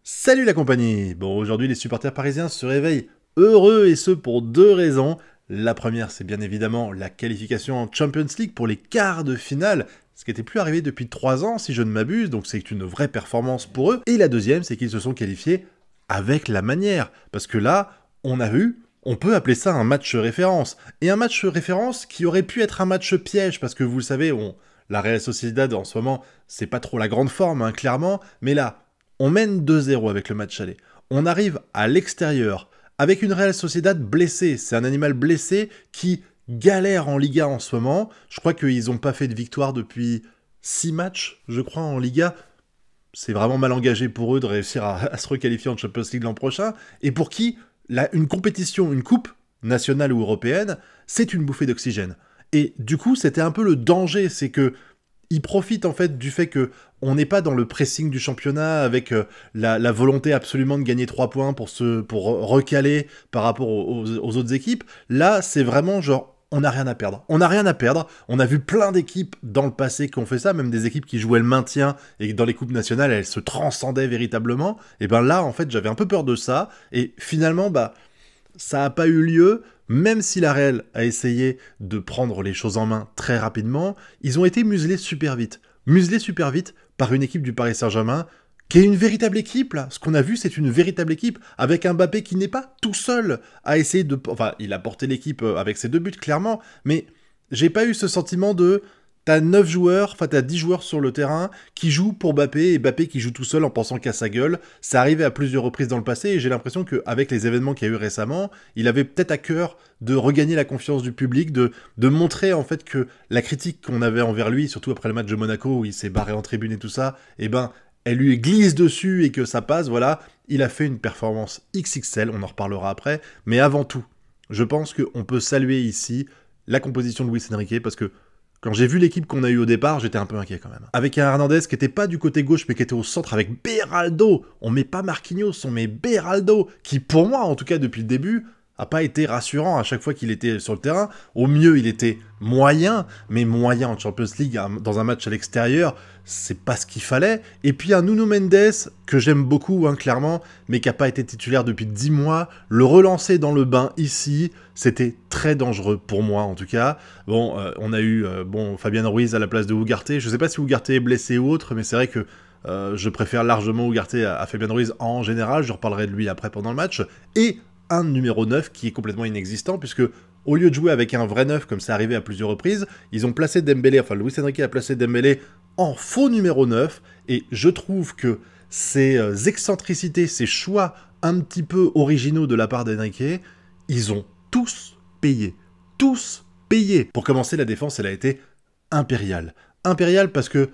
Salut la compagnie. Bon, aujourd'hui les supporters parisiens se réveillent heureux et ce pour deux raisons. La première, c'est bien évidemment la qualification en Champions League pour les quarts de finale, ce qui n'était plus arrivé depuis 3 ans si je ne m'abuse, donc c'est une vraie performance pour eux. Et la deuxième, c'est qu'ils se sont qualifiés avec la manière, parce que là, on a vu, on peut appeler ça un match référence. Et un match référence qui aurait pu être un match piège, parce que vous le savez, la Real Sociedad en ce moment, c'est pas trop la grande forme, hein, clairement, mais là, on mène 2-0 avec le match aller. On arrive à l'extérieur avec une Real Sociedad blessée. C'est un animal blessé qui galère en Liga en ce moment. Je crois qu'ils n'ont pas fait de victoire depuis 6 matchs, je crois, en Liga. C'est vraiment mal engagé pour eux de réussir à se requalifier en Champions League l'an prochain. Et pour qui une compétition, une coupe nationale ou européenne, c'est une bouffée d'oxygène. Et du coup, c'était un peu le danger, c'est que ils profitent en fait du fait que on n'est pas dans le pressing du championnat avec la volonté absolument de gagner 3 points pour recaler par rapport aux autres équipes. Là, c'est vraiment genre, on n'a rien à perdre. On n'a rien à perdre. On a vu plein d'équipes dans le passé qui ont fait ça, même des équipes qui jouaient le maintien et dans les coupes nationales, elles se transcendaient véritablement. Et ben là, en fait, j'avais un peu peur de ça. Et finalement, ça n'a pas eu lieu, même si la Real a essayé de prendre les choses en main très rapidement, ils ont été muselés super vite. Muselés super vite par une équipe du Paris Saint-Germain, qui est une véritable équipe, là. Ce qu'on a vu, c'est une véritable équipe, avec un Mbappé qui n'est pas tout seul à essayer de... Enfin, il a porté l'équipe avec ses 2 buts, clairement, mais j'ai pas eu ce sentiment de... T'as 9 joueurs, enfin t'as 10 joueurs sur le terrain qui jouent pour Mbappé et Mbappé qui joue tout seul en pensant qu'à sa gueule. Ça arrivait à plusieurs reprises dans le passé et j'ai l'impression qu'avec les événements qu'il y a eu récemment, il avait peut-être à cœur de regagner la confiance du public, de montrer en fait que la critique qu'on avait envers lui, surtout après le match de Monaco où il s'est barré en tribune et tout ça, elle lui glisse dessus et que ça passe, voilà. Il a fait une performance XXL, on en reparlera après, mais avant tout, je pense qu'on peut saluer ici la composition de Luis Enrique parce que quand j'ai vu l'équipe qu'on a eue au départ, j'étais un peu inquiet quand même. Avec un Hernandez qui était pas du côté gauche, mais qui était au centre avec Beraldo. On met pas Marquinhos, on met Beraldo, qui pour moi, en tout cas depuis le début, a pas été rassurant à chaque fois qu'il était sur le terrain. Au mieux, il était moyen, mais moyen en Champions League, dans un match à l'extérieur, c'est pas ce qu'il fallait. Et puis un Nuno Mendes, que j'aime beaucoup, hein, clairement, mais qui a pas été titulaire depuis 10 mois, le relancer dans le bain ici, c'était très dangereux pour moi en tout cas. Bon, on a eu Fabian Ruiz à la place de Ugarte. Je sais pas si Ugarte est blessé ou autre, mais c'est vrai que je préfère largement Ugarte à Fabian Ruiz en général. Je reparlerai de lui après pendant le match. Et un numéro 9 qui est complètement inexistant, puisque au lieu de jouer avec un vrai 9 comme c'est arrivé à plusieurs reprises, ils ont placé Dembélé, enfin Luis Enrique a placé Dembélé en faux numéro 9, et je trouve que ces excentricités, ces choix un petit peu originaux de la part d'Enrique, ils ont tous payé. Tous payé. Pour commencer, la défense, elle a été impériale. Impériale parce que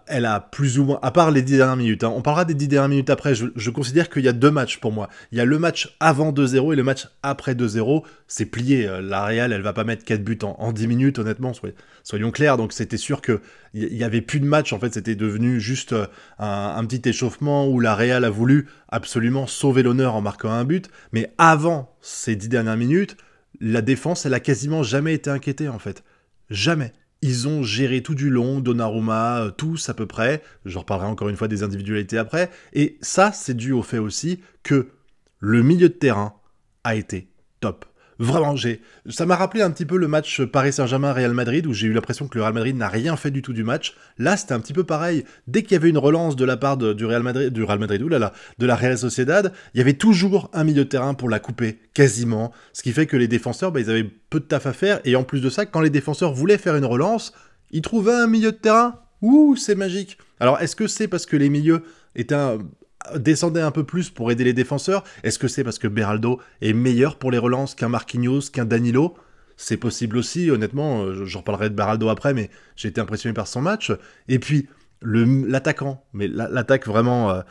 elle a plus ou moins, à part les 10 dernières minutes, hein, on parlera des 10 dernières minutes après, je considère qu'il y a 2 matchs pour moi. Il y a le match avant 2-0 et le match après 2-0, c'est plié. La Real, elle va pas mettre 4 buts en 10 minutes, honnêtement, soyons clairs, donc c'était sûr qu'il y avait plus de match, en fait, c'était devenu juste un petit échauffement où la Real a voulu absolument sauver l'honneur en marquant un but, mais avant ces 10 dernières minutes, la défense, elle a quasiment jamais été inquiétée, en fait. Jamais. Ils ont géré tout du long, Donnarumma, tous à peu près, je reparlerai encore une fois des individualités après, et ça, c'est dû au fait aussi que le milieu de terrain a été top. Vraiment, ça m'a rappelé un petit peu le match Paris Saint-Germain-Real Madrid, où j'ai eu l'impression que le Real Madrid n'a rien fait du tout du match. Là, c'était un petit peu pareil. Dès qu'il y avait une relance de la part du Real Madrid, de la Real Sociedad, il y avait toujours un milieu de terrain pour la couper, quasiment. Ce qui fait que les défenseurs, ils avaient peu de taf à faire, et en plus de ça, quand les défenseurs voulaient faire une relance, ils trouvaient un milieu de terrain. Ouh, c'est magique. Alors, est-ce que c'est parce que les milieux descendait un peu plus pour aider les défenseurs? Est-ce que c'est parce que Beraldo est meilleur pour les relances qu'un Marquinhos, qu'un Danilo? C'est possible aussi, honnêtement, j'en reparlerai de Beraldo après, mais j'ai été impressionné par son match. Et puis, l'attaquant, mais l'attaque vraiment...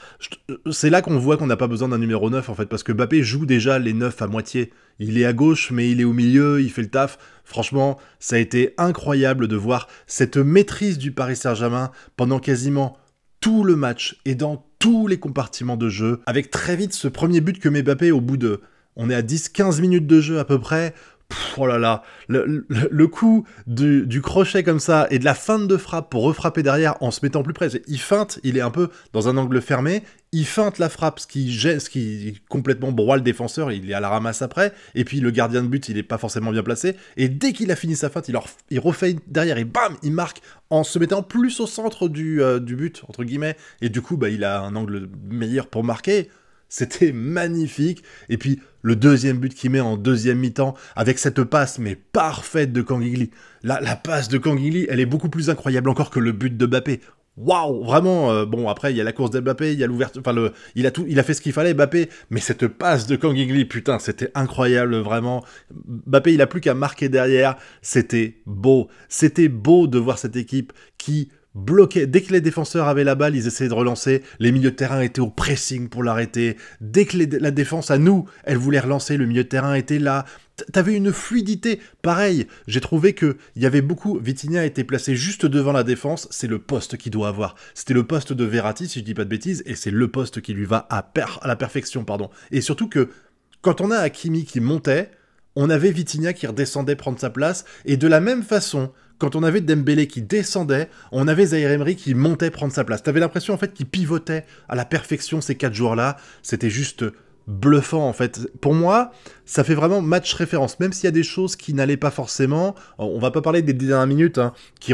c'est là qu'on voit qu'on n'a pas besoin d'un numéro 9, en fait, parce que Mbappé joue déjà les 9 à moitié. Il est à gauche, mais il est au milieu, il fait le taf. Franchement, ça a été incroyable de voir cette maîtrise du Paris Saint-Germain pendant quasiment tout le match et dans tous les compartiments de jeu, avec très vite ce premier but que met Mbappé au bout de... On est à 10-15 minutes de jeu à peu près. Oh là là, le coup du crochet comme ça et de la feinte de frappe pour refrapper derrière en se mettant plus près. Il feinte, il est un peu dans un angle fermé il feinte la frappe, ce qui complètement broie le défenseur, il est à la ramasse après, et puis le gardien de but, il est pas forcément bien placé, et dès qu'il a fini sa feinte, il refait derrière, et bam, il marque en se mettant plus au centre du but, entre guillemets, et du coup, bah, il a un angle meilleur pour marquer. C'était magnifique. Et puis, le deuxième but qu'il met en deuxième mi-temps, avec cette passe, mais parfaite de Kangili. La passe de Kangili, elle est beaucoup plus incroyable encore que le but de Mbappé. Waouh, vraiment, bon, après, il y a la course d'Mbappé, il y a l'ouverture, enfin, il a fait ce qu'il fallait, Mbappé, mais cette passe de Kangili, putain, c'était incroyable, vraiment. Mbappé, il a plus qu'à marquer derrière, c'était beau. C'était beau de voir cette équipe qui bloquait. Dès que les défenseurs avaient la balle, ils essayaient de relancer, les milieux de terrain étaient au pressing pour l'arrêter. Dès que la défense, à nous, elle voulait relancer, le milieu de terrain était là. T'avais une fluidité, pareil, j'ai trouvé que il y avait beaucoup, Vitinha était placé juste devant la défense, c'est le poste qu'il doit avoir. C'était le poste de Verratti, si je dis pas de bêtises, et c'est le poste qui lui va à la perfection, pardon. Et surtout que, quand on a Hakimi qui montait, on avait Vitinha qui redescendait prendre sa place, et de la même façon, quand on avait Dembélé qui descendait, on avait Zaïre Emery qui montait prendre sa place. T'avais l'impression en fait qu'il pivotait à la perfection ces 4 joueurs-là, c'était juste bluffant en fait. Pour moi, ça fait vraiment match référence, même s'il y a des choses qui n'allaient pas forcément. On va pas parler des dernières minutes, hein, qui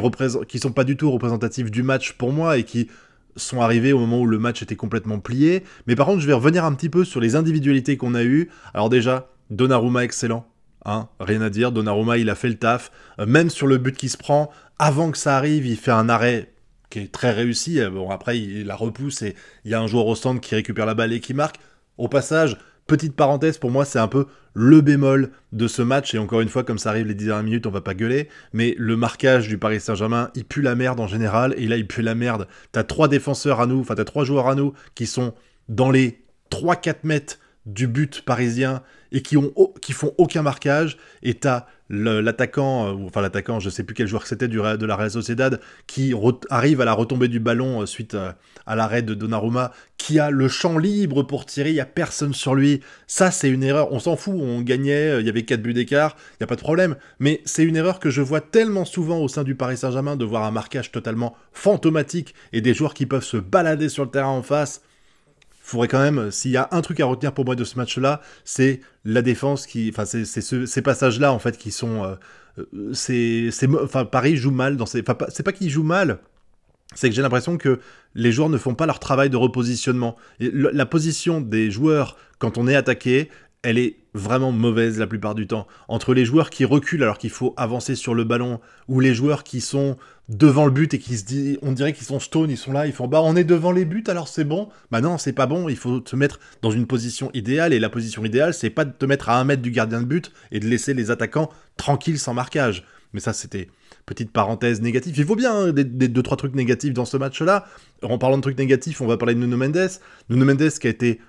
sont pas du tout représentatives du match pour moi et qui sont arrivées au moment où le match était complètement plié. Mais par contre, je vais revenir un petit peu sur les individualités qu'on a eues. Alors déjà, Donnarumma excellent. Hein, rien à dire, Donnarumma il a fait le taf, même sur le but qui se prend, avant que ça arrive, il fait un arrêt qui est très réussi, bon après il la repousse et il y a un joueur au stand qui récupère la balle et qui marque. Au passage, petite parenthèse, pour moi c'est un peu le bémol de ce match, et encore une fois comme ça arrive les 10 dernières minutes on va pas gueuler, mais le marquage du Paris Saint-Germain, il pue la merde en général, et là il pue la merde. T'as 3 défenseurs à nous, enfin t'as 3 joueurs à nous qui sont dans les 3-4 mètres du but parisien et qui font aucun marquage, et t'as l'attaquant, je sais plus quel joueur c'était de la Real Sociedad, qui arrive à la retombée du ballon suite à l'arrêt de Donnarumma, qui a le champ libre pour tirer, il y a personne sur lui. Ça c'est une erreur, on s'en fout, on gagnait, il y avait 4 buts d'écart, il y a pas de problème, mais c'est une erreur que je vois tellement souvent au sein du Paris Saint-Germain, de voir un marquage totalement fantomatique et des joueurs qui peuvent se balader sur le terrain en face. Faudrait quand même, s'il y a un truc à retenir pour moi de ce match-là, c'est la défense enfin, ces passages-là, en fait, qui sont, enfin, Paris joue mal dans ces, enfin, c'est pas qu'ils jouent mal, c'est que j'ai l'impression que les joueurs ne font pas leur travail de repositionnement. Et la position des joueurs, quand on est attaqué, elle est vraiment mauvaise la plupart du temps. Entre les joueurs qui reculent alors qu'il faut avancer sur le ballon, ou les joueurs qui sont devant le but et qui se disent, on dirait qu'ils sont stone, ils sont là, ils font bah on est devant les buts alors c'est bon. Bah non, c'est pas bon, il faut te mettre dans une position idéale, et la position idéale c'est pas de te mettre à 1 mètre du gardien de but et de laisser les attaquants tranquilles sans marquage. Mais ça c'était petite parenthèse négative. Il faut bien hein, des 2-3 trucs négatifs dans ce match-là. En parlant de trucs négatifs, on va parler de Nuno Mendes. Nuno Mendes qui a été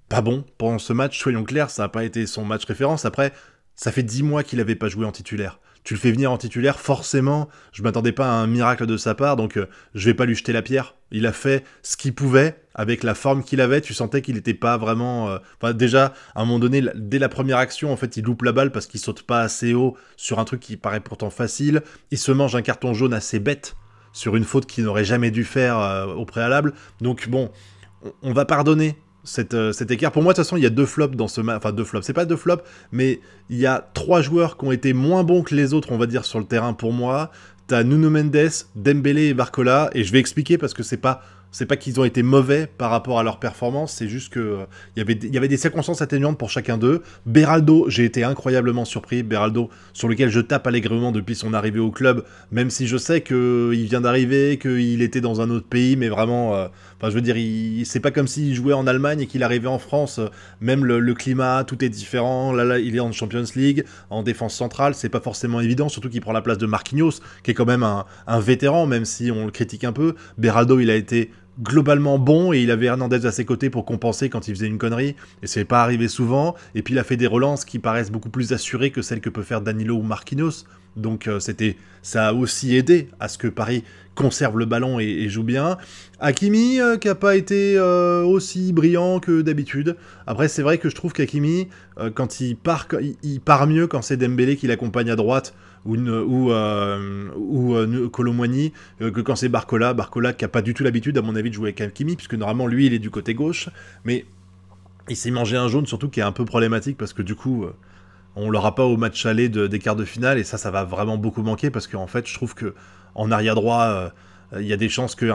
pas bon pendant ce match, soyons clairs, ça n'a pas été son match référence. Après, ça fait 10 mois qu'il n'avait pas joué en titulaire. Tu le fais venir en titulaire, forcément, je m'attendais pas à un miracle de sa part, donc je vais pas lui jeter la pierre. Il a fait ce qu'il pouvait, avec la forme qu'il avait, tu sentais qu'il n'était pas vraiment... Enfin, déjà, à un moment donné, dès la première action, en fait, il loupe la balle parce qu'il saute pas assez haut sur un truc qui paraît pourtant facile. Il se mange un carton jaune assez bête sur une faute qu'il n'aurait jamais dû faire au préalable. Donc bon, on va pardonner cet écart. Pour moi, de toute façon, il y a 2 flops dans ce match. Enfin, 2 flops. C'est pas 2 flops, mais il y a 3 joueurs qui ont été moins bons que les autres, on va dire, sur le terrain pour moi. T'as Nuno Mendes, Dembélé et Barcola. Et je vais expliquer parce que c'est pas qu'ils ont été mauvais par rapport à leur performance, c'est juste que il y avait des circonstances atténuantes pour chacun d'eux. Beraldo, j'ai été incroyablement surpris. Beraldo, sur lequel je tape allègrement depuis son arrivée au club, même si je sais qu'il vient d'arriver, qu'il était dans un autre pays, mais vraiment, enfin je veux dire, c'est pas comme s'il jouait en Allemagne et qu'il arrivait en France. Même le climat, tout est différent. Là, il est en Champions League, en défense centrale, c'est pas forcément évident, surtout qu'il prend la place de Marquinhos, qui est quand même un vétéran, même si on le critique un peu. Beraldo, il a été globalement bon, et il avait Hernandez à ses côtés pour compenser quand il faisait une connerie, et c'est pas arrivé souvent. Et puis il a fait des relances qui paraissent beaucoup plus assurées que celles que peut faire Danilo ou Marquinhos. Donc ça a aussi aidé à ce que Paris conserve le ballon et joue bien. Hakimi, qui n'a pas été aussi brillant que d'habitude. Après, c'est vrai que je trouve qu'Hakimi, quand il part mieux quand c'est Dembélé qui l'accompagne à droite, ou Kolo Muani, que quand c'est Barcola qui n'a pas du tout l'habitude, à mon avis, de jouer avec Hakimi, puisque normalement, lui, il est du côté gauche. Mais il s'est mangé un jaune, surtout qui est un peu problématique, parce que du coup... on l'aura pas au match aller des quarts de finale, et ça va vraiment beaucoup manquer, parce qu'en fait, je trouve que en arrière droit, il y a des chances que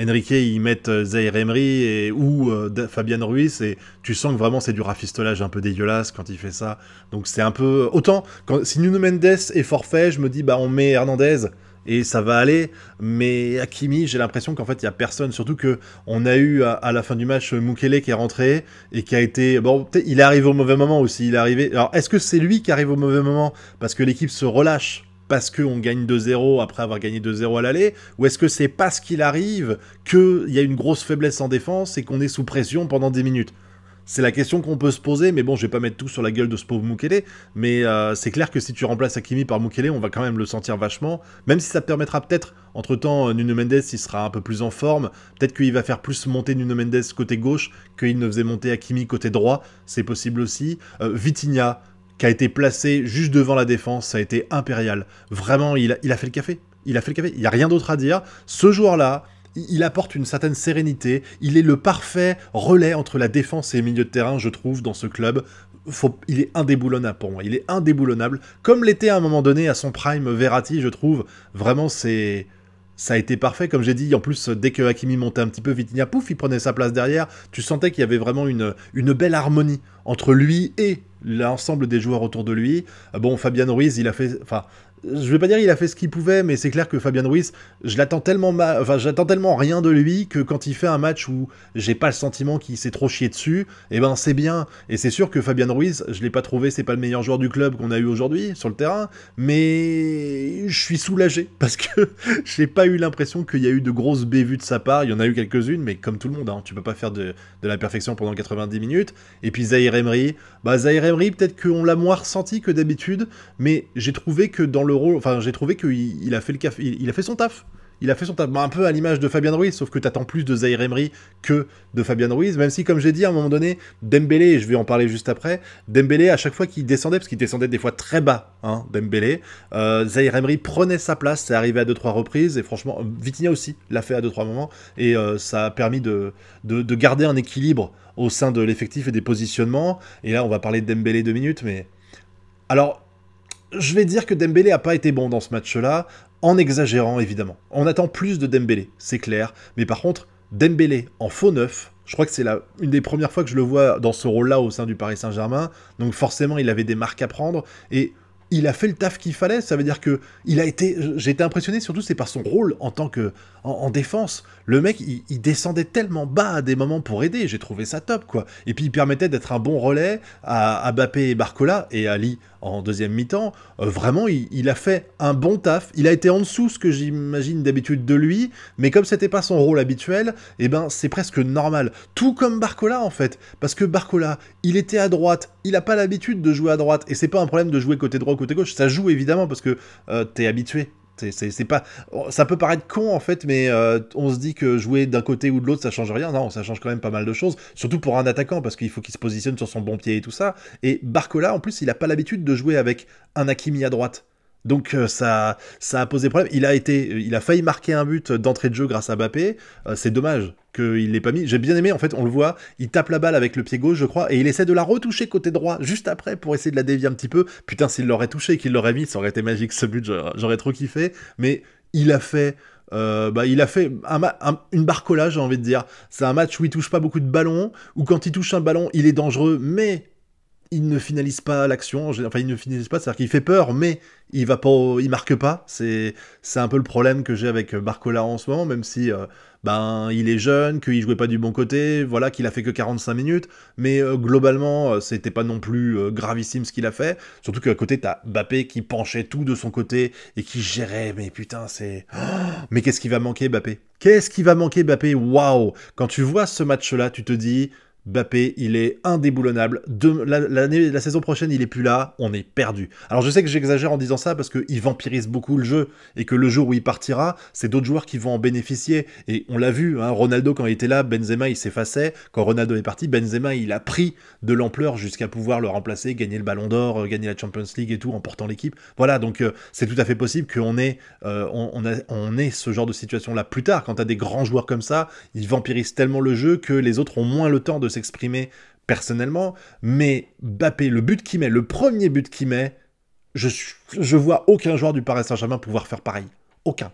Enrique y mette Zaïre Emery ou Fabian Ruiz, et tu sens que vraiment c'est du rafistolage un peu dégueulasse quand il fait ça. Donc c'est un peu... Autant, si Nuno Mendes est forfait, je me dis, on met Hernandez, et ça va aller, mais Hakimi, j'ai l'impression qu'en fait il y a personne, surtout que on a eu à la fin du match Mukele qui est rentré et qui a été peut-être il est arrivé au mauvais moment aussi, il est arrivé. Alors est-ce que c'est lui qui arrive au mauvais moment parce que l'équipe se relâche parce qu'on gagne 2-0 après avoir gagné 2-0 à l'aller, ou est-ce que c'est parce qu'il arrive qu'il y a une grosse faiblesse en défense et qu'on est sous pression pendant 10 minutes? C'est la question qu'on peut se poser, mais bon, je vais pas mettre tout sur la gueule de ce pauvre Mukele, mais c'est clair que si tu remplaces Hakimi par Mukele, on va quand même le sentir vachement, même si ça te permettra peut-être, entre-temps, Nuno Mendes, il sera un peu plus en forme, peut-être qu'il va faire plus monter Nuno Mendes côté gauche qu'il ne faisait monter Hakimi côté droit, c'est possible aussi. Vitinha, qui a été placé juste devant la défense, ça a été impérial. Vraiment, il a fait le café. Il n'y a rien d'autre à dire. Ce joueur-là, il apporte une certaine sérénité, il est le parfait relais entre la défense et le milieu de terrain, je trouve, dans ce club. Il est indéboulonnable pour moi, il est indéboulonnable, comme l'était à un moment donné à son prime Verratti, je trouve. Vraiment, ça a été parfait, comme j'ai dit. En plus, dès que Hakimi montait un petit peu, Vitinha, pouf, il prenait sa place derrière. Tu sentais qu'il y avait vraiment une belle harmonie entre lui et l'ensemble des joueurs autour de lui. Bon, Fabian Ruiz, il a fait... Enfin, je vais pas dire il a fait ce qu'il pouvait, mais c'est clair que Fabian Ruiz, j'attends tellement rien de lui que quand il fait un match où j'ai pas le sentiment qu'il s'est trop chié dessus, c'est bien. Et c'est sûr que Fabian Ruiz, je l'ai pas trouvé, c'est pas le meilleur joueur du club qu'on a eu aujourd'hui sur le terrain, mais je suis soulagé parce que j'ai pas eu l'impression qu'il y a eu de grosses bévues de sa part. Il y en a eu quelques-unes, mais comme tout le monde, hein, tu peux pas faire de la perfection pendant 90 minutes. Et puis Zaïre Emery, peut-être qu'on l'a moins ressenti que d'habitude, mais j'ai trouvé que dans le rôle, j'ai trouvé qu'il a fait le café, il a fait son taf. Il a fait son taf, un peu à l'image de Fabian Ruiz, sauf que t'attends plus de Zaïre Emery que de Fabian Ruiz, même si, comme j'ai dit à un moment donné, Dembélé, et je vais en parler juste après, Dembélé, à chaque fois qu'il descendait, parce qu'il descendait des fois très bas, hein, Dembélé, Zaïre Emery prenait sa place, c'est arrivé à 2-3 reprises, et franchement, Vitinha aussi l'a fait à 2-3 moments, et ça a permis de garder un équilibre au sein de l'effectif et des positionnements, et là, on va parler de Dembélé 2 minutes, mais... Alors... Je vais dire que Dembélé a pas été bon dans ce match-là, en exagérant évidemment. On attend plus de Dembélé, c'est clair, mais par contre, Dembélé en faux neuf, je crois que c'est une des premières fois que je le vois dans ce rôle-là au sein du Paris Saint-Germain, donc forcément il avait des marques à prendre, et il a fait le taf qu'il fallait, ça veut dire que j'ai été impressionné, surtout c'est par son rôle en tant que en défense. Le mec, il descendait tellement bas à des moments pour aider, j'ai trouvé ça top, quoi. Et puis il permettait d'être un bon relais à Mbappé et Barcola, et Ali en deuxième mi-temps. Vraiment, il a fait un bon taf. Il a été en dessous ce que j'imagine d'habitude de lui, mais comme c'était pas son rôle habituel, c'est presque normal. Tout comme Barcola, en fait. Parce que Barcola, il était à droite, il a pas l'habitude de jouer à droite, et c'est pas un problème de jouer côté droit ou côté gauche, ça joue évidemment, parce que t'es habitué. C'est pas... Ça peut paraître con en fait, mais on se dit que jouer d'un côté ou de l'autre ça change rien. Non, ça change quand même pas mal de choses, surtout pour un attaquant, parce qu'il faut qu'il se positionne sur son bon pied et tout ça. Et Barcola en plus il a pas l'habitude de jouer avec un Hakimi à droite. Donc ça a posé problème. Il a failli marquer un but d'entrée de jeu grâce à Mbappé. C'est dommage qu'il l'ait pas mis. J'ai bien aimé, en fait, on le voit, il tape la balle avec le pied gauche, je crois, et il essaie de la retoucher côté droit, juste après, pour essayer de la dévier un petit peu. Putain, s'il l'aurait touché et qu'il l'aurait mis, ça aurait été magique, ce but, j'aurais trop kiffé. Mais il a fait... une Barcola, j'ai envie de dire. C'est un match où il touche pas beaucoup de ballons, où quand il touche un ballon, il est dangereux, mais... il ne finalise pas l'action, enfin il ne finalise pas, c'est-à-dire qu'il fait peur, mais il marque pas. C'est un peu le problème que j'ai avec Barcola en ce moment, même si il est jeune, qu'il jouait pas du bon côté, voilà, qu'il a fait que 45 minutes, mais globalement c'était pas non plus gravissime ce qu'il a fait, surtout qu'à côté t'as Mbappé qui penchait tout de son côté et qui gérait, mais putain c'est... Oh, mais qu'est-ce qui va manquer Mbappé? Qu'est-ce qui va manquer Mbappé? Waouh! Quand tu vois ce match-là, tu te dis... Mbappé, il est indéboulonnable. La saison prochaine, il est plus là, on est perdu. Alors je sais que j'exagère en disant ça parce qu'il vampirise beaucoup le jeu et que le jour où il partira, c'est d'autres joueurs qui vont en bénéficier. Et on l'a vu, hein, Ronaldo quand il était là, Benzema il s'effaçait. Quand Ronaldo est parti, Benzema il a pris de l'ampleur jusqu'à pouvoir le remplacer, gagner le Ballon d'Or, gagner la Champions League et tout en portant l'équipe. Voilà, donc c'est tout à fait possible qu'on ait, on ait ce genre de situation-là plus tard. Quand tu as des grands joueurs comme ça, ils vampirisent tellement le jeu que les autres ont moins le temps de s'exprimer personnellement, mais Mbappé, le but qu'il met, le premier but qu'il met, je vois aucun joueur du Paris Saint-Germain pouvoir faire pareil. Aucun.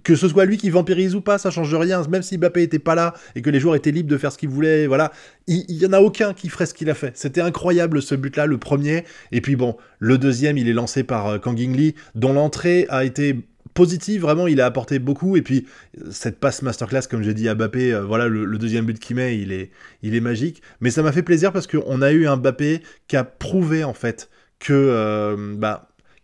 Que ce soit lui qui vampirise ou pas, ça change rien, même si Mbappé était pas là et que les joueurs étaient libres de faire ce qu'ils voulaient, voilà, il y en a aucun qui ferait ce qu'il a fait. C'était incroyable ce but-là, le premier, et puis bon, le deuxième, il est lancé par Kang In-lee, dont l'entrée a été positif, vraiment, il a apporté beaucoup, et puis cette passe masterclass, comme j'ai dit à Mbappé, voilà, le deuxième but qu'il met, il est magique, mais ça m'a fait plaisir parce qu'on a eu un Mbappé qui a prouvé, en fait, que,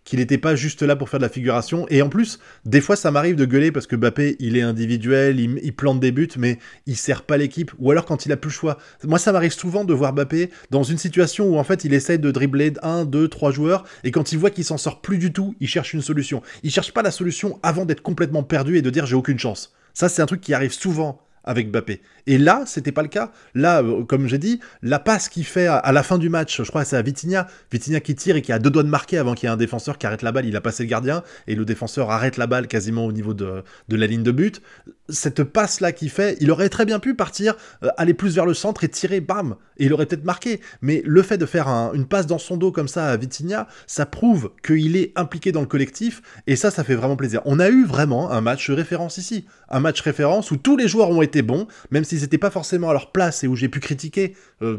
qu'il n'était pas juste là pour faire de la figuration, et en plus, des fois ça m'arrive de gueuler parce que Mbappé, il est individuel, il plante des buts, mais il sert pas l'équipe, ou alors quand il a plus le choix. Moi ça m'arrive souvent de voir Mbappé dans une situation où en fait il essaye de dribbler 1, 2, 3 joueurs, et quand il voit qu'il s'en sort plus du tout, il cherche une solution. Il cherche pas la solution avant d'être complètement perdu et de dire j'ai aucune chance. Ça c'est un truc qui arrive souvent avec Mbappé. Et là, c'était pas le cas. Là, comme j'ai dit, la passe qu'il fait à la fin du match, je crois que c'est à Vitinha qui tire et qui a 2 doigts de marquer avant qu'il y ait un défenseur qui arrête la balle, il a passé le gardien, et le défenseur arrête la balle quasiment au niveau de la ligne de but. Cette passe-là qu'il fait, il aurait très bien pu partir, aller plus vers le centre et tirer, bam, et il aurait peut-être marqué. Mais le fait de faire une passe dans son dos comme ça à Vitinha, ça prouve qu'il est impliqué dans le collectif, et ça fait vraiment plaisir. On a eu vraiment un match référence ici. Un match référence où tous les joueurs ont été bons, même s'ils n'étaient pas forcément à leur place et où j'ai pu critiquer,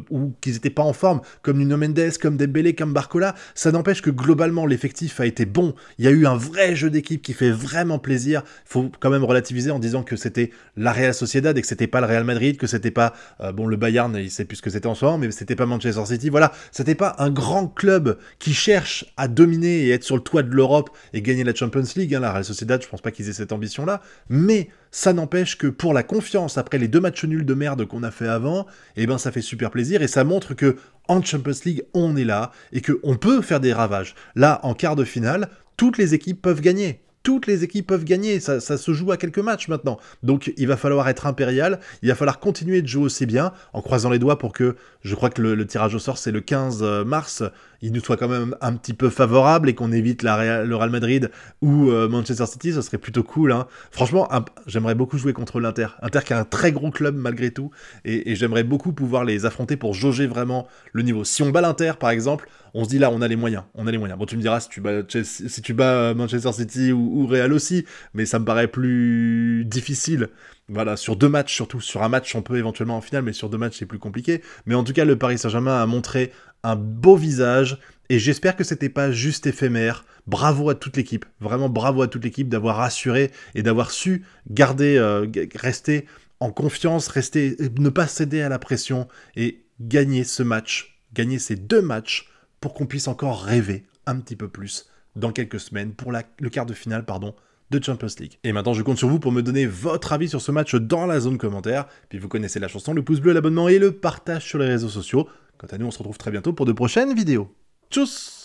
ou qu'ils n'étaient pas en forme, comme Nuno Mendes, comme Dembélé, comme Barcola, ça n'empêche que globalement l'effectif a été bon. Il y a eu un vrai jeu d'équipe qui fait vraiment plaisir. Il faut quand même relativiser en disant que c'était la Real Sociedad et que c'était pas le Real Madrid, que c'était pas, le Bayern, il sait plus ce que c'était en ce moment, mais c'était pas Manchester City, voilà. C'était pas un grand club qui cherche à dominer et être sur le toit de l'Europe et gagner la Champions League, hein. La Real Sociedad, je pense pas qu'ils aient cette ambition-là, mais ça n'empêche que pour la confiance, après les 2 matchs nuls de merde qu'on a fait avant, eh ben ça fait super plaisir et ça montre que en Champions League, on est là et qu'on peut faire des ravages. Là, en quart de finale, toutes les équipes peuvent gagner. Toutes les équipes peuvent gagner, ça se joue à quelques matchs maintenant. Donc il va falloir être impérial, il va falloir continuer de jouer aussi bien, en croisant les doigts pour que, je crois que le tirage au sort c'est le 15 mars, il nous soit quand même un petit peu favorable et qu'on évite le Real Madrid ou Manchester City, ce serait plutôt cool, hein. Franchement, j'aimerais beaucoup jouer contre l'Inter. Inter qui est un très gros club malgré tout, et j'aimerais beaucoup pouvoir les affronter pour jauger vraiment le niveau. Si on bat l'Inter par exemple, on se dit là on a les moyens. Bon tu me diras si tu bats Manchester City ou Real aussi, mais ça me paraît plus difficile. Voilà, sur 2 matchs surtout, sur un match on peut éventuellement en finale, mais sur 2 matchs c'est plus compliqué. Mais en tout cas le Paris Saint-Germain a montré un beau visage, et j'espère que c'était pas juste éphémère. Bravo à toute l'équipe, vraiment bravo à toute l'équipe d'avoir assuré et d'avoir su garder, rester en confiance, ne pas céder à la pression et gagner ce match, gagner ces 2 matchs pour qu'on puisse encore rêver un petit peu plus dans quelques semaines pour le quart de finale, de Champions League. Et maintenant, je compte sur vous pour me donner votre avis sur ce match dans la zone commentaire. Puis vous connaissez la chanson, le pouce bleu, l'abonnement et le partage sur les réseaux sociaux. Quant à nous, on se retrouve très bientôt pour de prochaines vidéos. Tchuss!